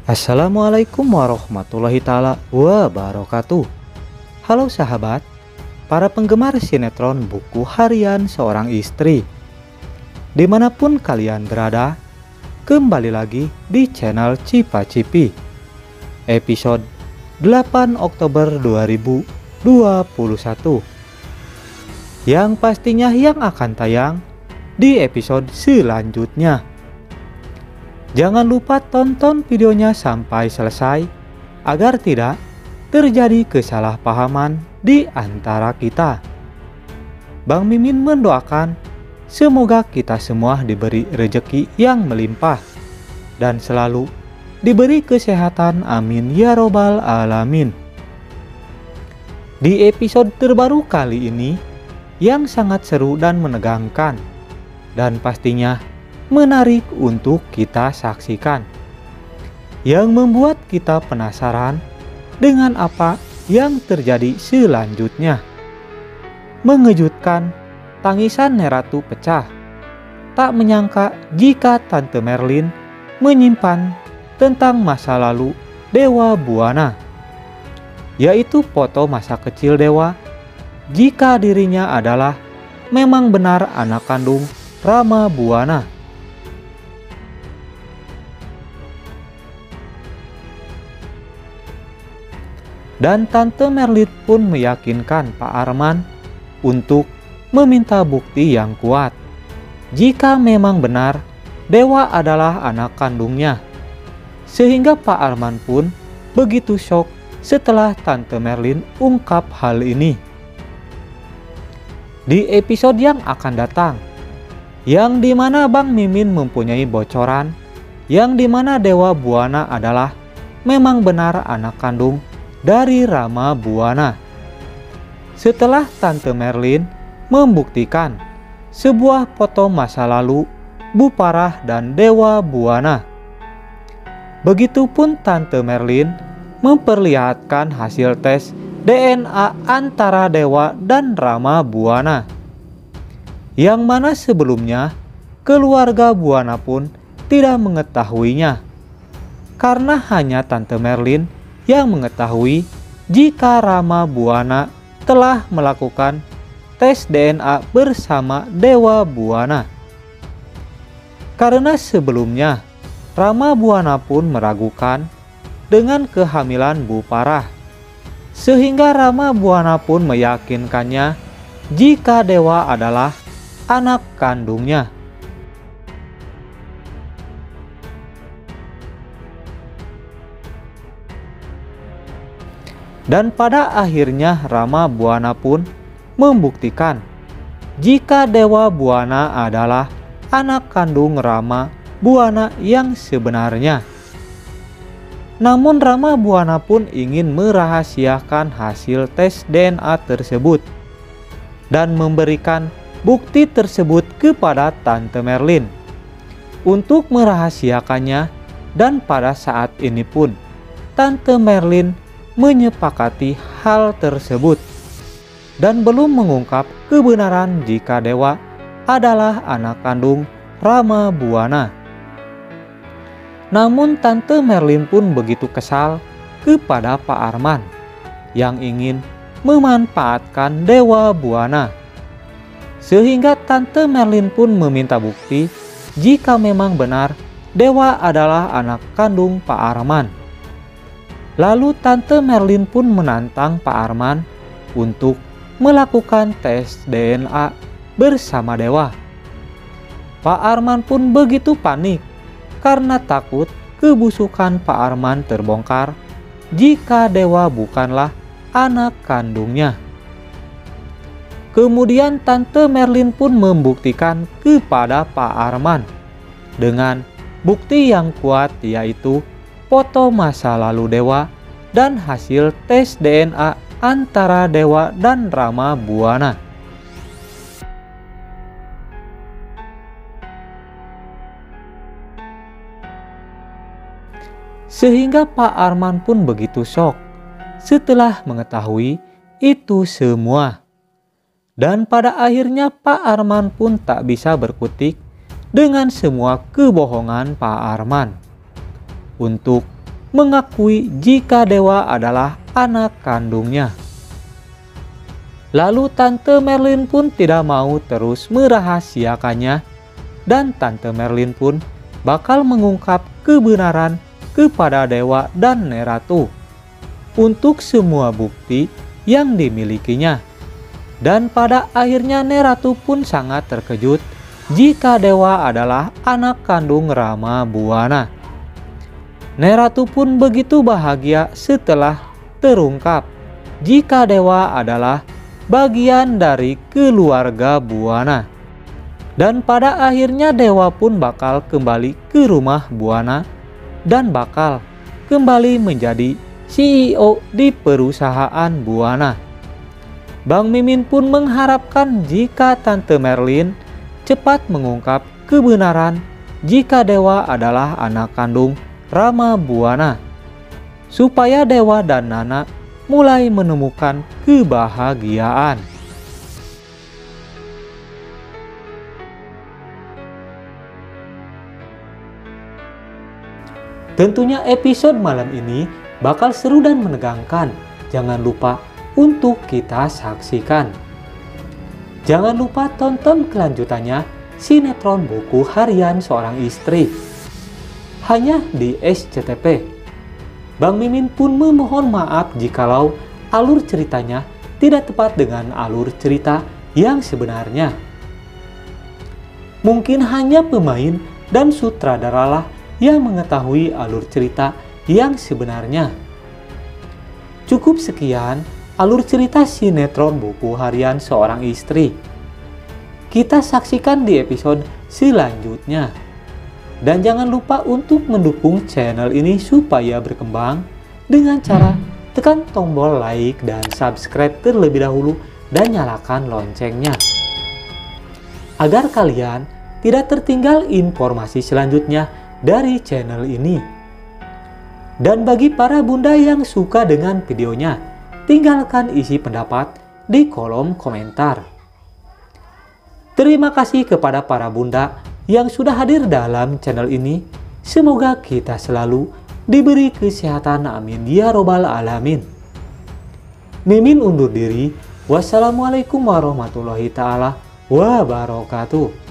Assalamualaikum warahmatullahi ta'ala wabarakatuh. Halo sahabat, para penggemar sinetron Buku Harian Seorang Istri. Dimanapun kalian berada, kembali lagi di channel Cipa Cipi. Episode 8 Oktober 2021. Yang pastinya yang akan tayang di episode selanjutnya. Jangan lupa tonton videonya sampai selesai agar tidak terjadi kesalahpahaman di antara kita. Bang Mimin mendoakan semoga kita semua diberi rezeki yang melimpah dan selalu diberi kesehatan, amin ya robbal alamin. Di episode terbaru kali ini yang sangat seru dan menegangkan dan pastinya menarik untuk kita saksikan, yang membuat kita penasaran dengan apa yang terjadi selanjutnya. Mengejutkan, tangisan Neratu pecah. Tak menyangka jika Tante Merlin menyimpan tentang masa lalu Dewa Buana, yaitu foto masa kecil Dewa, jika dirinya adalah memang benar anak kandung Rama Buana. Dan Tante Merlin pun meyakinkan Pak Arman untuk meminta bukti yang kuat jika memang benar Dewa adalah anak kandungnya. Sehingga Pak Arman pun begitu shock setelah Tante Merlin ungkap hal ini. Di episode yang akan datang, yang dimana Bang Mimin mempunyai bocoran, yang dimana Dewa Buana adalah memang benar anak kandung dari Rama Buana. Setelah Tante Merlin membuktikan sebuah foto masa lalu Bu Parah dan Dewa Buana, begitupun Tante Merlin memperlihatkan hasil tes DNA antara Dewa dan Rama Buana, yang mana sebelumnya keluarga Buana pun tidak mengetahuinya, karena hanya Tante Merlin yang mengetahui jika Rama Buana telah melakukan tes DNA bersama Dewa Buana. Karena sebelumnya Rama Buana pun meragukan dengan kehamilan Bu Parah, sehingga Rama Buana pun meyakinkannya jika Dewa adalah anak kandungnya. Dan pada akhirnya Rama Buana pun membuktikan jika Dewa Buana adalah anak kandung Rama Buana yang sebenarnya. Namun Rama Buana pun ingin merahasiakan hasil tes DNA tersebut dan memberikan bukti tersebut kepada Tante Merlin untuk merahasiakannya, dan pada saat ini pun Tante Merlin menyepakati hal tersebut dan belum mengungkap kebenaran jika Dewa adalah anak kandung Rama Buana. Namun Tante Merlin pun begitu kesal kepada Pak Arman yang ingin memanfaatkan Dewa Buana, sehingga Tante Merlin pun meminta bukti jika memang benar Dewa adalah anak kandung Pak Arman. Lalu Tante Merlin pun menantang Pak Arman untuk melakukan tes DNA bersama Dewa. Pak Arman pun begitu panik karena takut kebusukan Pak Arman terbongkar jika Dewa bukanlah anak kandungnya. Kemudian Tante Merlin pun membuktikan kepada Pak Arman dengan bukti yang kuat, yaitu foto masa lalu Dewa dan hasil tes DNA antara Dewa dan Rama Buana. Sehingga Pak Arman pun begitu shock setelah mengetahui itu semua. Dan pada akhirnya Pak Arman pun tak bisa berkutik dengan semua kebohongan Pak Arman. untuk mengakui jika dewa adalah anak kandungnya. Lalu Tante Merlin pun tidak mau terus merahasiakannya, dan Tante Merlin pun bakal mengungkap kebenaran kepada dewa dan Neratu untuk semua bukti yang dimilikinya. Dan pada akhirnya Neratu pun sangat terkejut jika dewa adalah anak kandung Rama Buana. Neratu pun begitu bahagia setelah terungkap jika dewa adalah bagian dari keluarga Buana. Dan pada akhirnya dewa pun bakal kembali ke rumah Buana dan bakal kembali menjadi CEO di perusahaan Buana. Bang Mimin pun mengharapkan jika Tante Merlin cepat mengungkap kebenaran jika dewa adalah anak kandung Rama Buana, supaya dewa dan Nana mulai menemukan kebahagiaan. Tentunya episode malam ini bakal seru dan menegangkan. Jangan lupa untuk kita saksikan. Jangan lupa tonton kelanjutannya sinetron Buku Harian Seorang Istri hanya di SCTV. Bang Mimin pun memohon maaf jikalau alur ceritanya tidak tepat dengan alur cerita yang sebenarnya. Mungkin hanya pemain dan sutradara lah yang mengetahui alur cerita yang sebenarnya. Cukup sekian alur cerita sinetron Buku Harian Seorang Istri. Kita saksikan di episode selanjutnya. Dan jangan lupa untuk mendukung channel ini supaya berkembang dengan cara tekan tombol like dan subscribe terlebih dahulu dan nyalakan loncengnya, agar kalian tidak tertinggal informasi selanjutnya dari channel ini. Dan bagi para bunda yang suka dengan videonya, tinggalkan isi pendapat di kolom komentar. Terima kasih kepada para bunda yang sudah hadir dalam channel ini. Semoga kita selalu diberi kesehatan, amin ya robbal alamin. Mimin undur diri. Wassalamualaikum warahmatullahi ta'ala wabarakatuh.